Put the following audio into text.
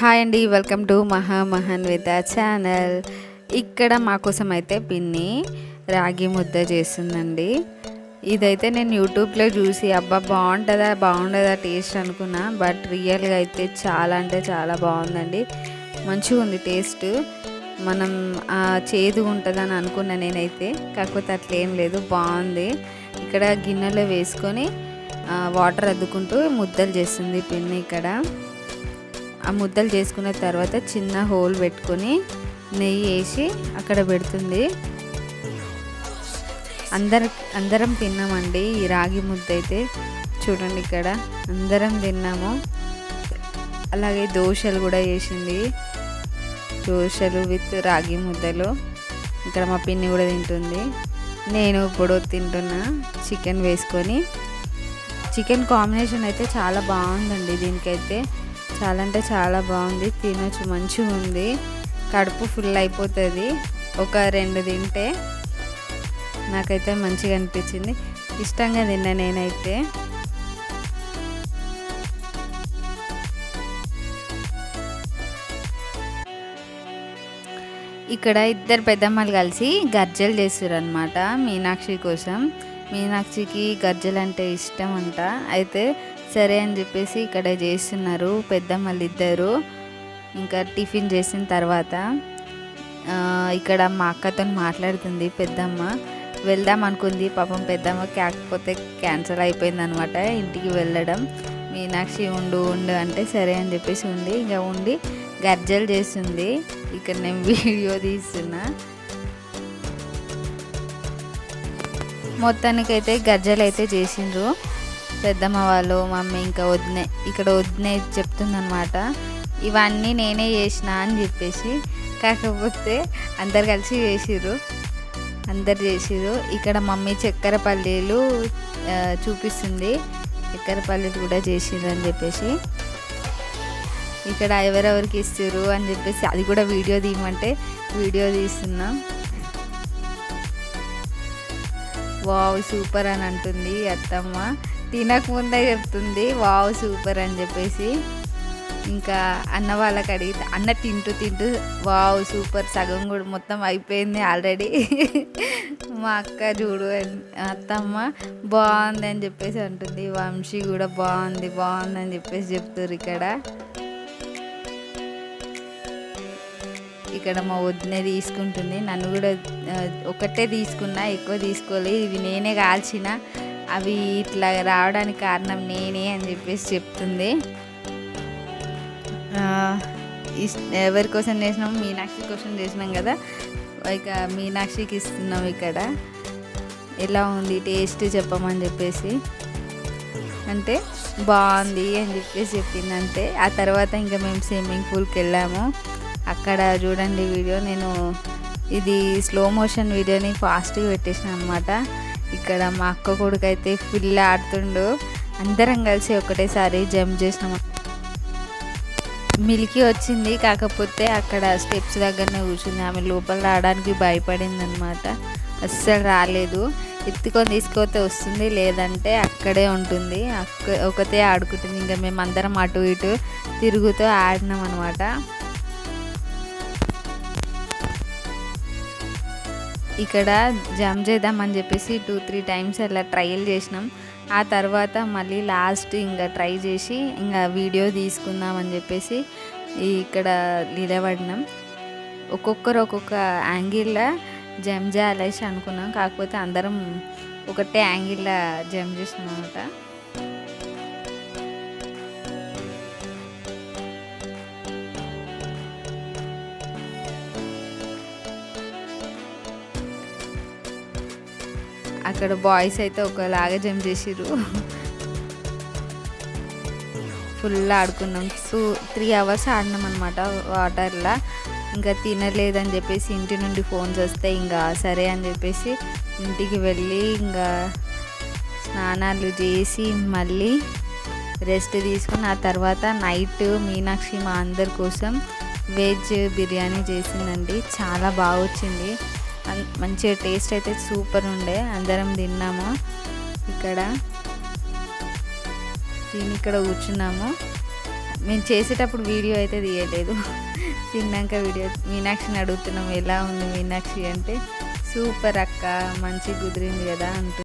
Hi అండి, welcome to Mahanvitha channel. ఇక్కడ మా కోసం అయితే పిన్ని రాగి ముద్ద చేస్తుందండి. ఇదైతే నేను యూట్యూబ్లో చూసి అబ్బా బాగుంటుందా టేస్ట్ అనుకున్నా. బట్ రియల్గా అయితే చాలా అంటే చాలా బాగుందండి. మంచిగా ఉంది టేస్ట్. మనం చేదు ఉంటుందని అనుకున్నా నేనైతే, కాకపోతే అట్లేం లేదు, బాగుంది. ఇక్కడ గిన్నెలో వేసుకొని వాటర్ అద్దుకుంటూ ముద్దలు చేస్తుంది పిన్ని. ఇక్కడ ఆ ముద్దలు చేసుకున్న తర్వాత చిన్న హోల్ పెట్టుకొని నెయ్యి వేసి అక్కడ పెడుతుంది. అందరం తిన్నామండి ఈ రాగి ముద్ద అయితే. చూడండి, ఇక్కడ అందరం తిన్నాము. అలాగే దోశలు కూడా చేసింది, దోశలు విత్ రాగి ముద్దలు. ఇక్కడ మా పిన్ని కూడా తింటుంది. నేను ఇప్పుడు తింటున్నా చికెన్ వేసుకొని. చికెన్ కాంబినేషన్ అయితే చాలా బాగుందండి. దీనికైతే చాలా అంటే చాలా బాగుంది, తినొచ్చు, మంచిగా ఉంది. కడుపు ఫుల్ అయిపోతుంది ఒక 2 తింటే. నాకైతే మంచిగా అనిపించింది, ఇష్టంగా తిన్నా నేనైతే. ఇక్కడ ఇద్దరు పెద్దమ్మలు కలిసి గర్జలు చేస్తారు అన్నమాట మీనాక్షి కోసం. మీనాక్షికి గర్జలు అంటే ఇష్టం అంట. అయితే సరే అని చెప్పేసి ఇక్కడ చేస్తున్నారు పెద్దమ్మలు ఇద్దరు. ఇంకా టిఫిన్ చేసిన తర్వాత ఇక్కడ మా అక్కతో మాట్లాడుతుంది పెద్దమ్మ. వెళ్దాం అనుకుంది పాపం పెద్దమ్మ, కాకపోతే క్యాన్సిల్ అయిపోయింది అనమాట ఇంటికి వెళ్ళడం. మీనాక్షి ఉండు అంటే సరే అని చెప్పేసి ఉంది. ఇంకా ఉండి గర్జలు చేస్తుంది. ఇక్కడ నేను వీడియో తీస్తున్నా. మొత్తానికైతే గర్జలు అయితే చేసిండ్రు పెద్దమ్మ వాళ్ళు, మమ్మీ, ఇంకా వదినే. ఇక్కడ వదినే చెప్తుందనమాట, ఇవన్నీ నేనే చేసిన అని చెప్పేసి. కాకపోతే అందరు కలిసి చేసిర్రు. ఇక్కడ మమ్మీ చక్కెర పల్లీలు చూపిస్తుంది, చక్కెర పల్లీలు కూడా చేసిర్రు అని చెప్పేసి. ఇక్కడ ఎవరెవరికి ఇస్తారు అని చెప్పేసి అది కూడా వీడియో తీయమంటే వీడియో తీస్తున్నా. వావ్ సూపర్ అని అంటుంది అత్తమ్మ. తినకముందే చెప్తుంది వావ్ సూపర్ అని చెప్పేసి. ఇంకా అన్న వాళ్ళకి అడిగితే అన్న తింటూ వావ్ సూపర్, సగం కూడా మొత్తం అయిపోయింది ఆల్రెడీ. మా అక్క చూడు అత్తమ్మ బాగుంది అని చెప్పేసి అంటుంది. వంశీ కూడా బాగుంది అని చెప్పేసి చెప్తారు. ఇక్కడ మా వదినే తీసుకుంటుంది. నన్ను కూడా ఒకటే తీసుకున్నా, ఎక్కువ తీసుకోలేదు. ఇవి నేనే కాల్చిన, అవి ఇట్లా రావడానికి కారణం నేనే అని చెప్పేసి చెప్తుంది. ఎవరి కోసం చేసినాము? మీనాక్షి కోసం చేసినాం కదా, ఇక మీనాక్షికి ఇస్తున్నాం. ఇక్కడ ఎలా ఉంది టేస్ట్ చెప్పమని చెప్పేసి అంటే బాగుంది అని చెప్పేసి చెప్పింది అంతే. ఆ తర్వాత ఇంకా మేము స్విమ్మింగ్ పూల్కి వెళ్ళాము. అక్కడ చూడండి వీడియో, నేను ఇది స్లో మోషన్ వీడియోని ఫాస్ట్గా పెట్టేసిన అనమాట. ఇక్కడ మా అక్క కొడుకు అయితే ఫుల్ ఆడుతుండు. అందరం కలిసి ఒకటేసారి జంప్ చేసినాం. మిల్కీ వచ్చింది, కాకపోతే అక్కడ స్టెప్స్ దగ్గరనే కూర్చుంది. ఆమె లోపల రావడానికి భయపడింది అనమాట, అస్సలు రాలేదు. ఎత్తుకొని తీసుకొస్తే వస్తుంది, లేదంటే అక్కడే ఉంటుంది, ఒకతే ఆడుకుంటుంది. ఇంకా మేము అందరం అటు ఇటు తిరుగుతూ ఆడినాం అనమాట. ఇక్కడ జంప్ చేద్దామని చెప్పేసి 2-3 టైమ్స్ అలా ట్రయల్ చేసినాం. ఆ తర్వాత మళ్ళీ లాస్ట్ ఇంకా ట్రై చేసి ఇంకా వీడియో తీసుకుందామని చెప్పేసి ఇక్కడ నిలబడినాం. ఒక్కొక్కరు ఒక్కొక్క యాంగిల్లో జంప్ చేయాలేసి అనుకున్నాం, కాకపోతే అందరం ఒకటే యాంగిల్లో జంప్ చేసినాం అనమాట. అక్కడ బాయ్స్ అయితే ఒకలాగా జంప్ చేసిర్రు. ఫుల్ ఆడుకున్నాం. 3 అవర్స్ ఆడినాం అనమాట వాటర్లో. ఇంకా తినలేదని చెప్పేసి ఇంటి నుండి ఫోన్స్ వస్తే ఇంకా సరే అని చెప్పేసి ఇంటికి వెళ్ళి ఇంకా స్నానాలు చేసి మళ్ళీ రెస్ట్ తీసుకుని ఆ తర్వాత నైట్ మీనాక్షి మా అందరి కోసం వెజ్ బిర్యానీ చేసిందండి. చాలా బాగా వచ్చింది, మంచిగా టేస్ట్ అయితే సూపర్ ఉండే. అందరం తిన్నాము. ఇక్కడ కూర్చున్నాము. మేము చేసేటప్పుడు వీడియో అయితే తీయలేదు, తిన్నాక వీడియో. మీనాక్షిని అడుగుతున్నాం ఎలా ఉంది మీనాక్షి అంటే, సూపర్ అక్క మంచిగా కుదిరింది కదా అంటుంది.